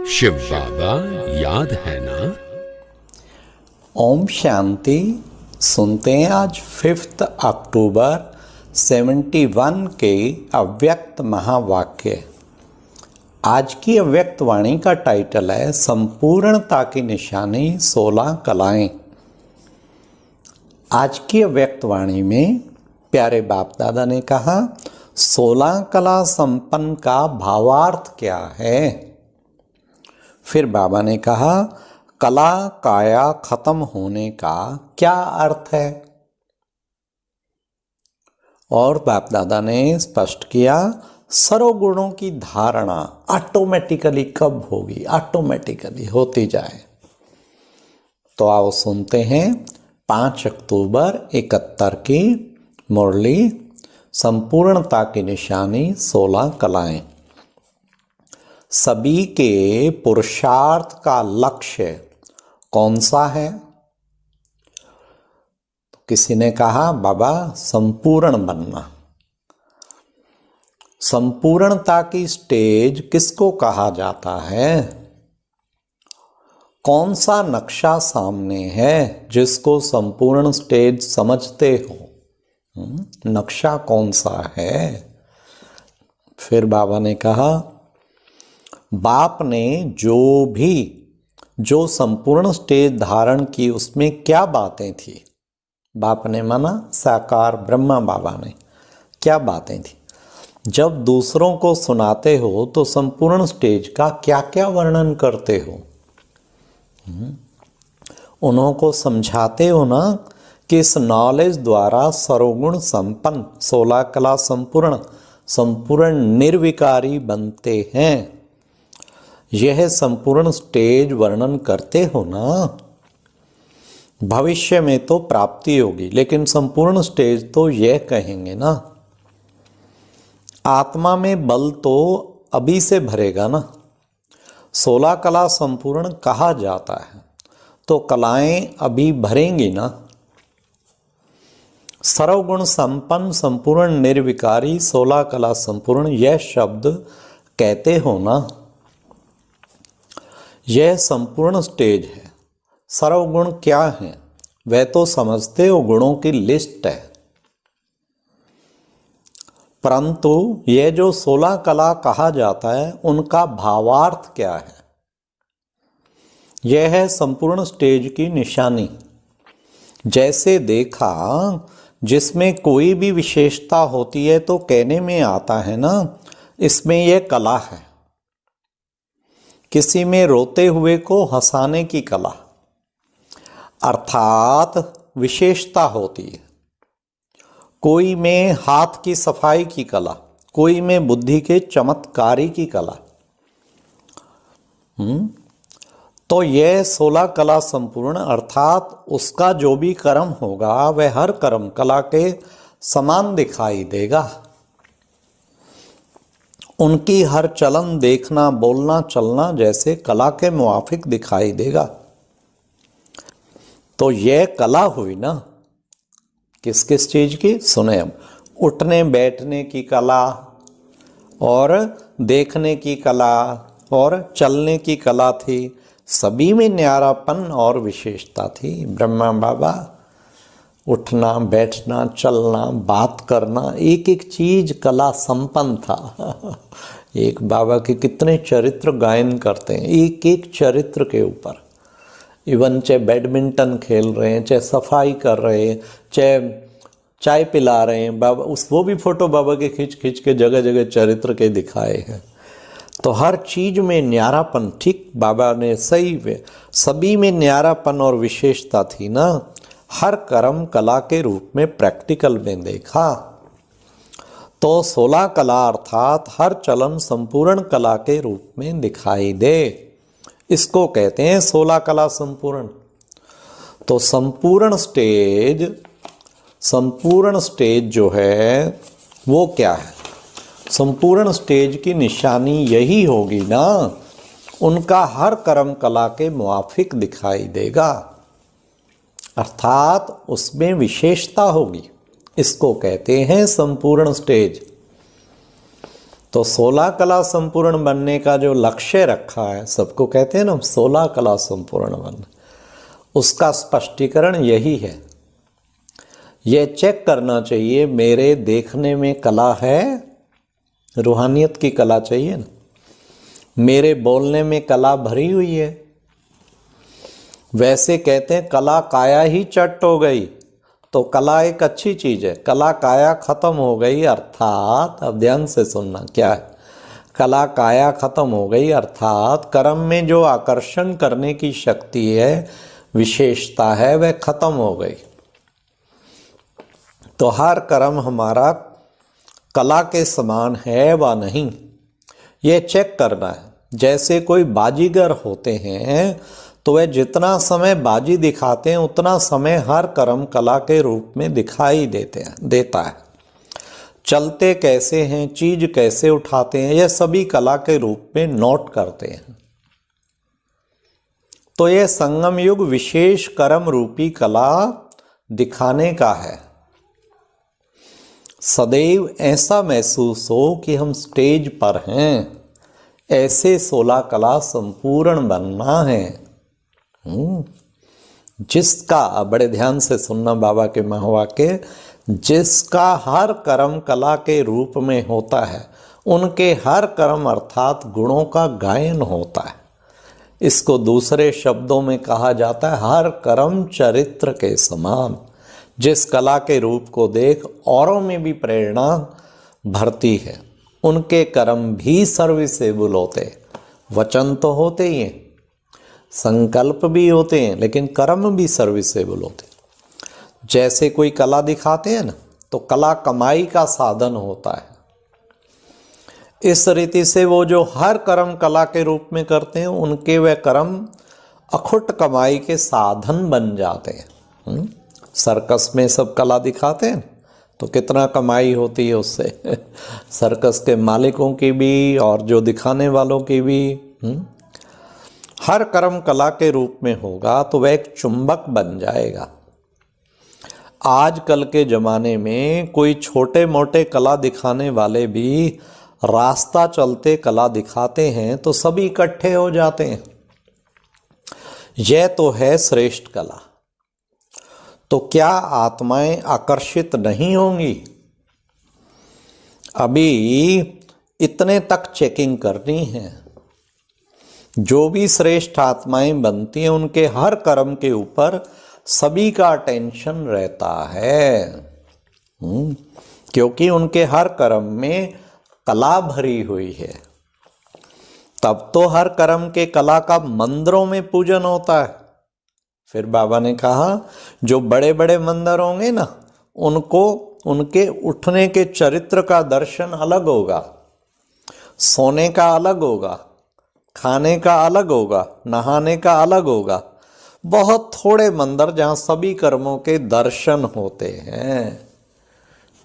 शिव बाबा याद है ना। ओम शांति। सुनते हैं आज 5 अक्टूबर 71 के अव्यक्त महावाक्य। आज की अव्यक्त वाणी का टाइटल है संपूर्णता की निशानी 16 कलाएं। आज की अव्यक्त वाणी में प्यारे बाप दादा ने कहा 16 कला संपन्न का भावार्थ क्या है। फिर बाबा ने कहा कला काया खत्म होने का क्या अर्थ है। और बाप दादा ने स्पष्ट किया सर्वगुणों की धारणा ऑटोमेटिकली कब होगी, ऑटोमेटिकली होती जाए। तो आओ सुनते हैं 5 अक्टूबर 71 की मुरली संपूर्णता की निशानी 16 कलाएं। सभी के पुरुषार्थ का लक्ष्य कौन सा है। तो किसी ने कहा बाबा संपूर्ण बनना। संपूर्णता की स्टेज किसको कहा जाता है। कौन सा नक्शा सामने है जिसको संपूर्ण स्टेज समझते हो। नक्शा कौन सा है। फिर बाबा ने कहा बाप ने जो संपूर्ण स्टेज धारण की उसमें क्या बातें थी। बाप ने माना साकार ब्रह्मा बाबा ने क्या बातें थी। जब दूसरों को सुनाते हो तो संपूर्ण स्टेज का क्या क्या वर्णन करते हो। उन्हों को समझाते हो ना कि इस नॉलेज द्वारा सर्वगुण संपन्न 16 कला संपूर्ण निर्विकारी बनते हैं। यह संपूर्ण स्टेज वर्णन करते हो ना। भविष्य में तो प्राप्ति होगी लेकिन संपूर्ण स्टेज तो यह कहेंगे ना। आत्मा में बल तो अभी से भरेगा ना। 16 कला संपूर्ण कहा जाता है तो कलाएं अभी भरेंगी ना। सर्वगुण संपन्न संपूर्ण निर्विकारी 16 कला संपूर्ण यह शब्द कहते हो ना। यह संपूर्ण स्टेज है। सर्वगुण क्या है वह तो समझते हो, गुणों की लिस्ट है। परंतु यह जो 16 कला कहा जाता है उनका भावार्थ क्या है। यह है संपूर्ण स्टेज की निशानी। जैसे देखा जिसमें कोई भी विशेषता होती है तो कहने में आता है ना इसमें यह कला है। किसी में रोते हुए को हंसाने की कला अर्थात विशेषता होती है। कोई में हाथ की सफाई की कला, कोई में बुद्धि के चमत्कारी की कला। तो यह 16 कला संपूर्ण अर्थात उसका जो भी कर्म होगा वह हर कर्म कला के समान दिखाई देगा। उनकी हर चलन देखना बोलना चलना जैसे कला के मुआफिक दिखाई देगा। तो यह कला हुई ना किस किस चीज की। सुने अब उठने बैठने की कला और देखने की कला और चलने की कला थी। सभी में न्यारापन और विशेषता थी। ब्रह्मा बाबा उठना बैठना चलना बात करना एक एक चीज कला संपन्न था। एक बाबा के कितने चरित्र गायन करते हैं एक एक चरित्र के ऊपर। इवन चाहे बैडमिंटन खेल रहे हैं, चाहे सफाई कर रहे हैं, चाहे चाय पिला रहे हैं बाबा, वो भी फोटो बाबा के खींच खींच के जगह जगह चरित्र के दिखाए हैं। तो हर चीज में न्यारापन ठीक बाबा ने सही सभी में न्यारापन और विशेषता थी ना। हर कर्म कला के रूप में प्रैक्टिकल में देखा तो 16 कला अर्थात हर चलन संपूर्ण कला के रूप में दिखाई दे। इसको कहते हैं 16 कला संपूर्ण। तो संपूर्ण स्टेज जो है वो क्या है। संपूर्ण स्टेज की निशानी यही होगी ना। उनका हर कर्म कला के मुआफिक दिखाई देगा अर्थात उसमें विशेषता होगी। इसको कहते हैं संपूर्ण स्टेज। तो 16 कला संपूर्ण बनने का जो लक्ष्य रखा है, सबको कहते हैं ना 16 कला संपूर्ण बनना, उसका स्पष्टीकरण यही है। यह चेक करना चाहिए मेरे देखने में कला है, रूहानियत की कला चाहिए ना, मेरे बोलने में कला भरी हुई है। वैसे कहते हैं कला काया ही चट हो गई, तो कला एक अच्छी चीज है। कला काया खत्म हो गई अर्थात, अब ध्यान से सुनना क्या है, कला काया खत्म हो गई अर्थात कर्म में जो आकर्षण करने की शक्ति है, विशेषता है, वह खत्म हो गई। तो हर कर्म हमारा कला के समान है व नहीं, ये चेक करना है। जैसे कोई बाजीगर होते हैं तो वह जितना समय बाजी दिखाते हैं उतना समय हर कर्म कला के रूप में दिखाई देता है। चलते कैसे हैं, चीज कैसे उठाते हैं, यह सभी कला के रूप में नोट करते हैं। तो यह संगम युग विशेष कर्म रूपी कला दिखाने का है। सदैव ऐसा महसूस हो कि हम स्टेज पर हैं, ऐसे 16 कला संपूर्ण बनना है। जिसका, बड़े ध्यान से सुनना बाबा के महावाक्य, जिसका हर कर्म कला के रूप में होता है, उनके हर कर्म अर्थात गुणों का गायन होता है। इसको दूसरे शब्दों में कहा जाता है हर कर्म चरित्र के समान। जिस कला के रूप को देख औरों में भी प्रेरणा भरती है, उनके कर्म भी सर्विसेबल होते। वचन तो होते ही हैं, संकल्प भी होते हैं, लेकिन कर्म भी सर्विसेबल होते। जैसे कोई कला दिखाते हैं ना, तो कला कमाई का साधन होता है। इस रीति से वो जो हर कर्म कला के रूप में करते हैं, उनके वे कर्म अखुट कमाई के साधन बन जाते हैं। सर्कस में सब कला दिखाते हैं तो कितना कमाई होती है उससे सर्कस के मालिकों की भी और जो दिखाने वालों की भी। हर कर्म कला के रूप में होगा तो वह एक चुंबक बन जाएगा। आजकल के ज़माने में कोई छोटे मोटे कला दिखाने वाले भी रास्ता चलते कला दिखाते हैं तो सभी इकट्ठे हो जाते हैं। यह तो है श्रेष्ठ कला। तो क्या आत्माएं आकर्षित नहीं होंगी? अभी इतने तक चेकिंग करनी है। जो भी श्रेष्ठ आत्माएं बनती हैं उनके हर कर्म के ऊपर सभी का अटेंशन रहता है, क्योंकि उनके हर कर्म में कला भरी हुई है। तब तो हर कर्म के कला का मंदिरों में पूजन होता है। फिर बाबा ने कहा जो बड़े बड़े मंदिर होंगे ना, उनको उनके उठने के चरित्र का दर्शन अलग होगा, सोने का अलग होगा, खाने का अलग होगा, नहाने का अलग होगा। बहुत थोड़े मंदिर जहाँ सभी कर्मों के दर्शन होते हैं।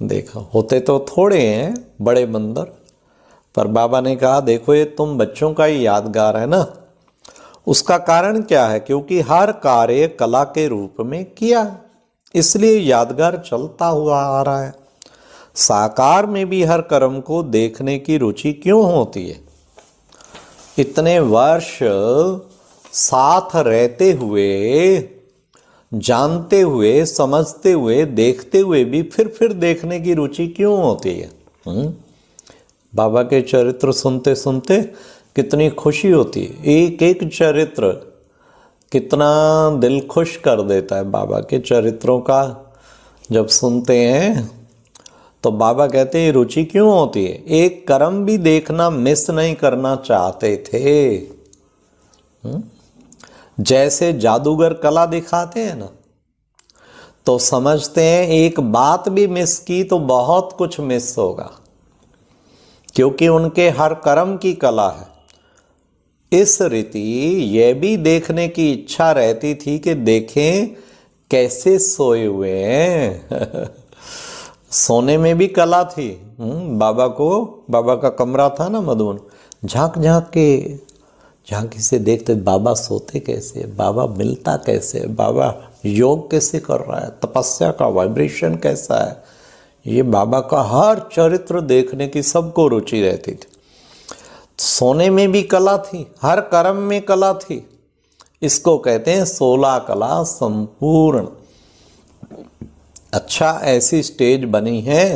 देखो होते तो थोड़े हैं बड़े मंदिर, पर बाबा ने कहा देखो ये तुम बच्चों का ही यादगार है ना। उसका कारण क्या है? क्योंकि हर कार्य कला के रूप में किया, इसलिए यादगार चलता हुआ आ रहा है। साकार में भी हर कर्म को देखने की रुचि क्यों होती है? इतने वर्ष साथ रहते हुए, जानते हुए, समझते हुए, देखते हुए भी फिर देखने की रुचि क्यों होती है? बाबा के चरित्र सुनते सुनते कितनी खुशी होती है। एक एक चरित्र कितना दिल खुश कर देता है। बाबा के चरित्रों का जब सुनते हैं तो बाबा कहते हैं रुचि क्यों होती है? एक कर्म भी देखना मिस नहीं करना चाहते थे। जैसे जादूगर कला दिखाते हैं ना, तो समझते हैं एक बात भी मिस की तो बहुत कुछ मिस होगा, क्योंकि उनके हर कर्म की कला है। इस रीति यह भी देखने की इच्छा रहती थी कि देखें कैसे सोए हुए हैं। सोने में भी कला थी। बाबा का कमरा था ना मधुबन, झांकी से देखते बाबा सोते कैसे, बाबा मिलता कैसे, बाबा योग कैसे कर रहा है, तपस्या का वाइब्रेशन कैसा है, ये बाबा का हर चरित्र देखने की सबको रुचि रहती थी। सोने में भी कला थी, हर कर्म में कला थी। इसको कहते हैं 16 कला संपूर्ण। अच्छा, ऐसी स्टेज बनी है,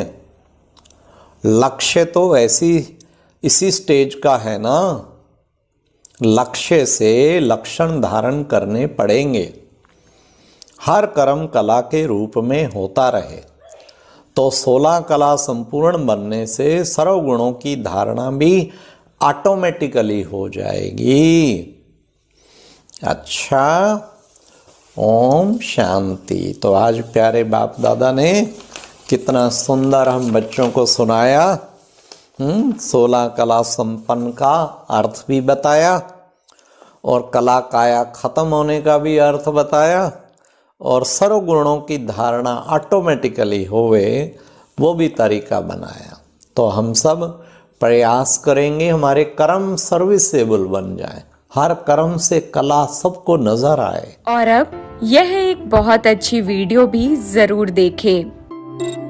लक्ष्य तो इसी स्टेज का है ना। लक्ष्य से लक्षण धारण करने पड़ेंगे, हर कर्म कला के रूप में होता रहे। तो 16 कला संपूर्ण बनने से सर्वगुणों की धारणा भी ऑटोमेटिकली हो जाएगी। अच्छा, ओम शांति। तो आज प्यारे बाप दादा ने कितना सुंदर हम बच्चों को सुनाया। 16 कला संपन्न का अर्थ भी बताया और कला काया खत्म होने का भी अर्थ बताया और सर्व गुणों की धारणा ऑटोमेटिकली होवे वो भी तरीका बनाया। तो हम सब प्रयास करेंगे हमारे कर्म सर्विसेबल बन जाए, हर कर्म से कला सबको नजर आए। और अब यह एक बहुत अच्छी वीडियो भी जरूर देखें।